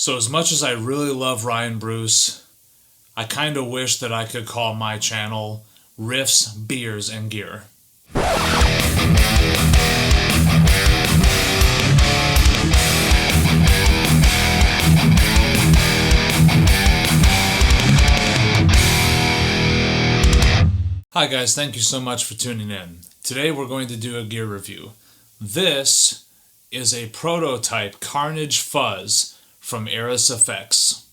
So as much as I really love Ryan Bruce, I kind of wish that I could call my channel Riffs, Beers, and Gear. Hi guys, thank you so much for tuning in. Today we're going to do a gear review. This is a prototype Carnage Fuzz from Airis Effects.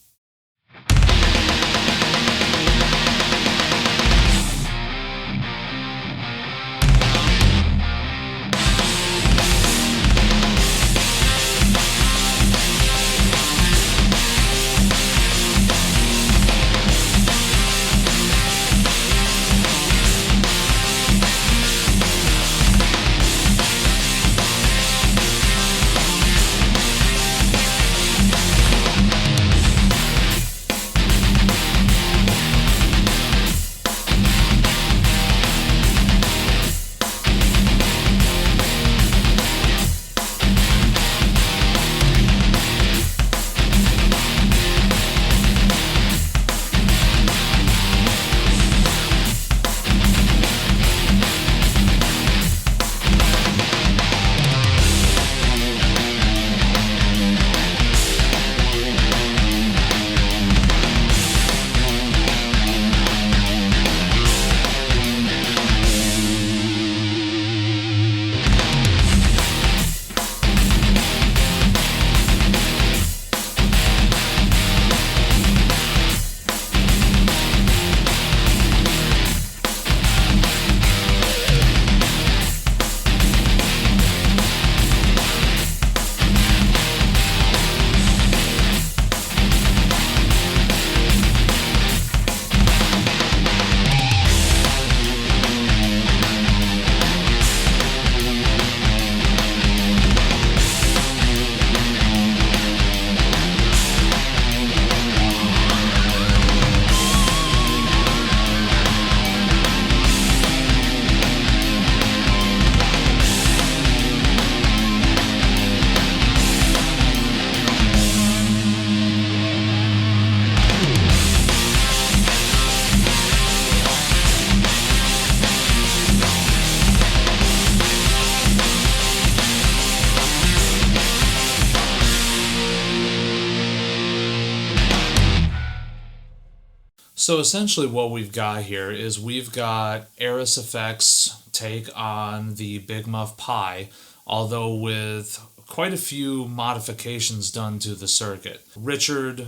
So essentially what we've got here is we've got Airis Effects take on the Big Muff Pi, although with quite a few modifications done to the circuit. Richard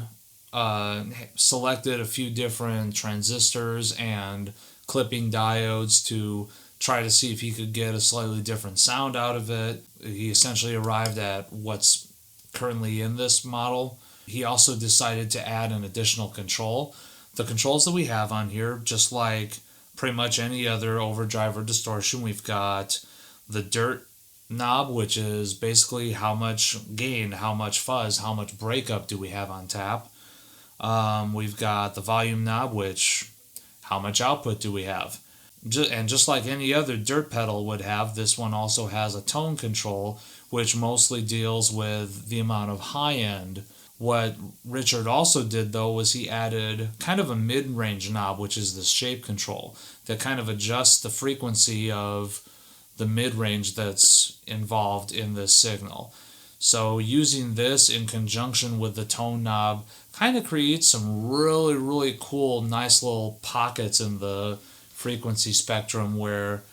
selected a few different transistors and clipping diodes to try to see if he could get a slightly different sound out of it. He essentially arrived at what's currently in this model. He also decided to add an additional control. The controls that we have on here, just like pretty much any other overdrive or distortion, we've got the dirt knob, which is basically how much gain, how much fuzz, how much breakup do we have on tap. We've got the volume knob, which how much output do we have. And just like any other dirt pedal would have, this one also has a tone control, which mostly deals with the amount of high end. What Richard also did, though, was he added kind of a mid-range knob, which is the shape control, that kind of adjusts the frequency of the mid-range that's involved in this signal. So using this in conjunction with the tone knob kind of creates some really, really cool, nice little pockets in the frequency spectrum where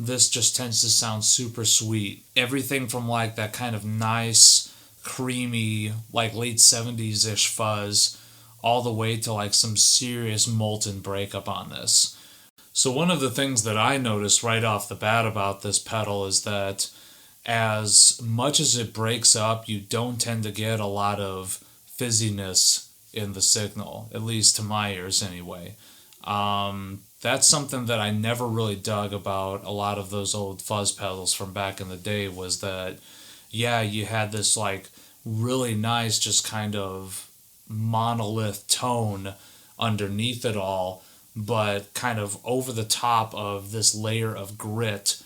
this just tends to sound super sweet. Everything from like that kind of nice, creamy, like late 70s-ish fuzz, all the way to like some serious molten breakup on this. So one of the things that I noticed right off the bat about this pedal is that as much as it breaks up, you don't tend to get a lot of fizziness in the signal, at least to my ears anyway. That's something that I never really dug about a lot of those old fuzz pedals from back in the day, was that yeah, you had this like really nice just kind of monolith tone underneath it all, but kind of over the top of this layer of grit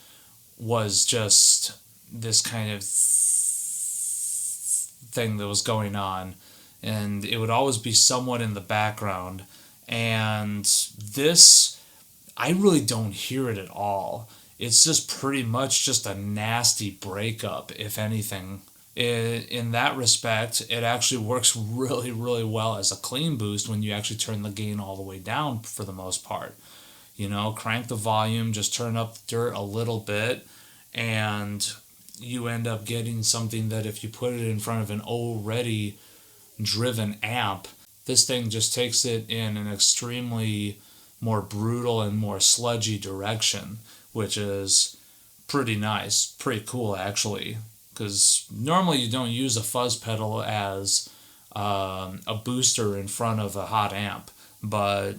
was just this kind of thing that was going on. and it would always be somewhat in the background. And this, I really don't hear it at all. It's just pretty much just a nasty breakup, if anything. In that respect, it actually works really, really well as a clean boost when you actually turn the gain all the way down for the most part. You know, crank the volume, just turn up the dirt a little bit, and you end up getting something that if you put it in front of an already driven amp, this thing just takes it in an extremely more brutal and more sludgy direction, which is pretty nice, pretty cool actually. Because normally you don't use a fuzz pedal as a booster in front of a hot amp, but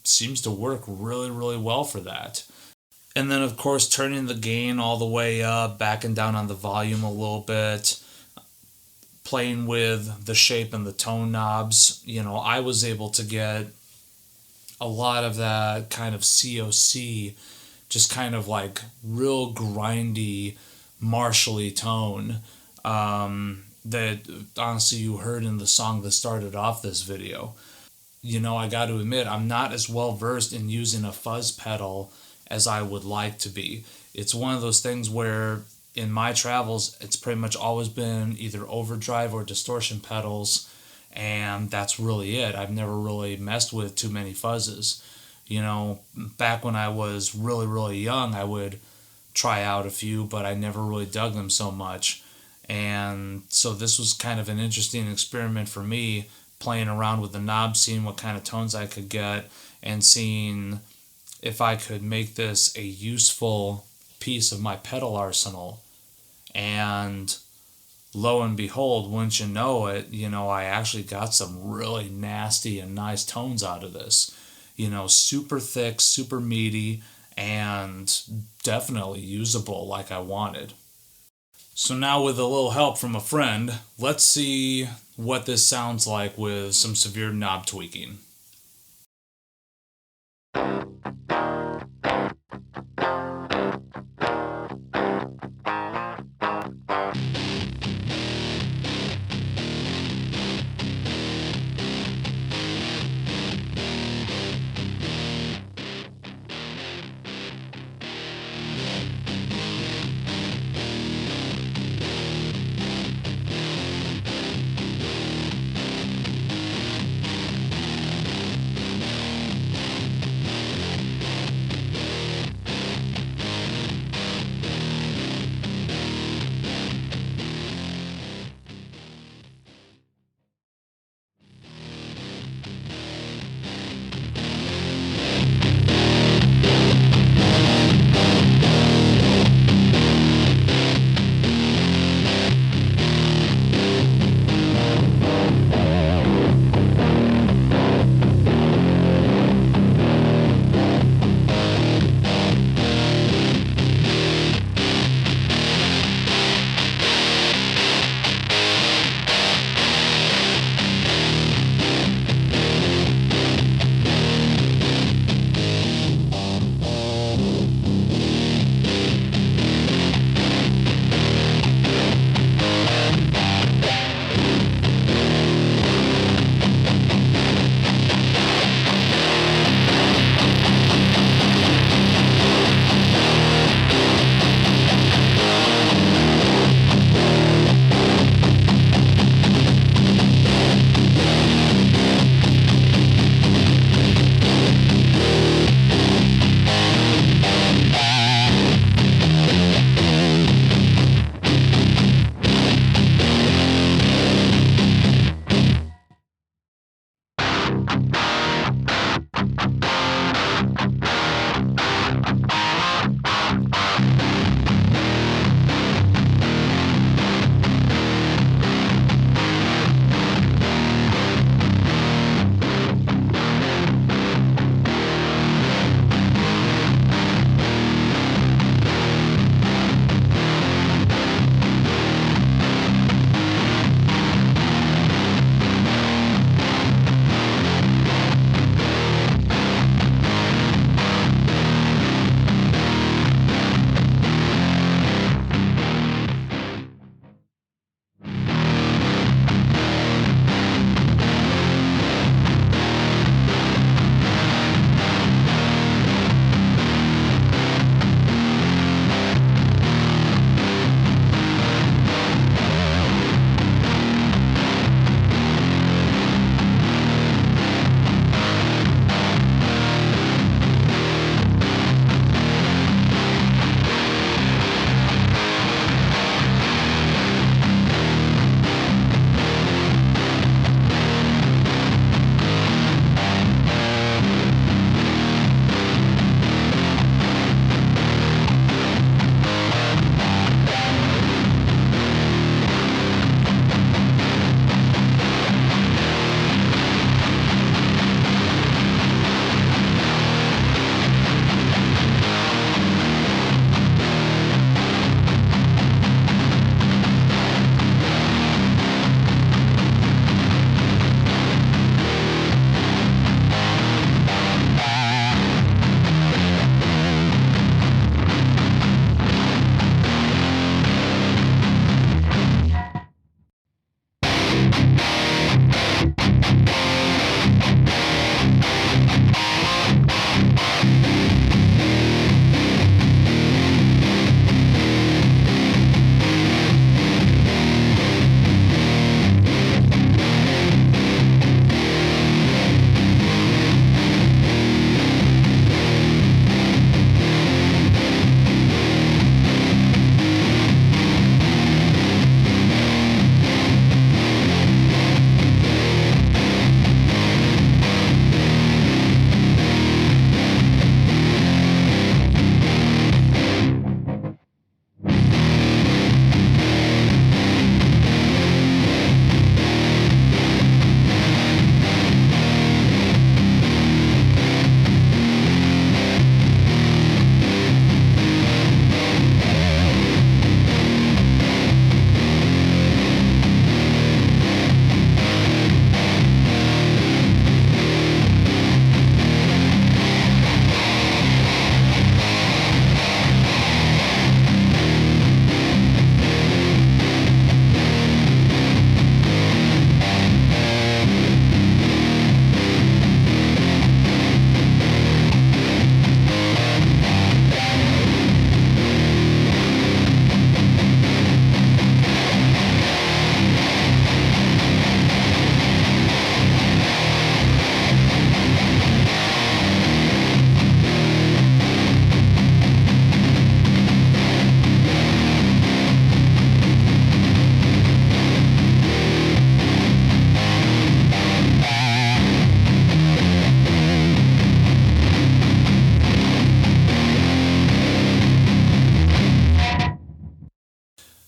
seems to work really, really well for that. And then, of course, turning the gain all the way up, backing down on the volume a little bit, playing with the shape and the tone knobs. You know, I was able to get a lot of that kind of COC, just kind of like real grindy, martially tone that honestly you heard in the song that started off this video. You know, I got to admit, I'm not as well versed in using a fuzz pedal as I would like to be. It's one of those things where in my travels, it's pretty much always been either overdrive or distortion pedals, and that's really it. I've never really messed with too many fuzzes. You know, back when I was really, really young, I would try out a few, but I never really dug them so much. And so this was kind of an interesting experiment for me, playing around with the knobs, seeing what kind of tones I could get, and seeing if I could make this a useful piece of my pedal arsenal. And lo and behold, wouldn't you know it, you know, I actually got some really nasty and nice tones out of this. You know, super thick, super meaty, and definitely usable like I wanted. So now, with a little help from a friend, let's see what this sounds like with some severe knob tweaking.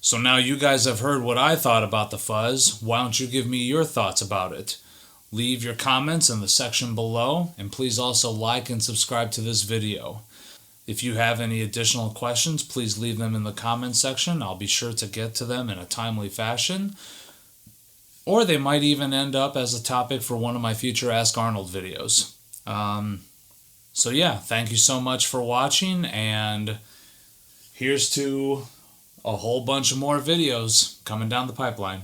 So now you guys have heard what I thought about the fuzz. Why don't you give me your thoughts about it? Leave your comments in the section below, and please also like and subscribe to this video. If you have any additional questions, please leave them in the comments section. I'll be sure to get to them in a timely fashion. Or they might even end up as a topic for one of my future Ask Arnold videos. So yeah, thank you so much for watching, and here's to a whole bunch of more videos coming down the pipeline.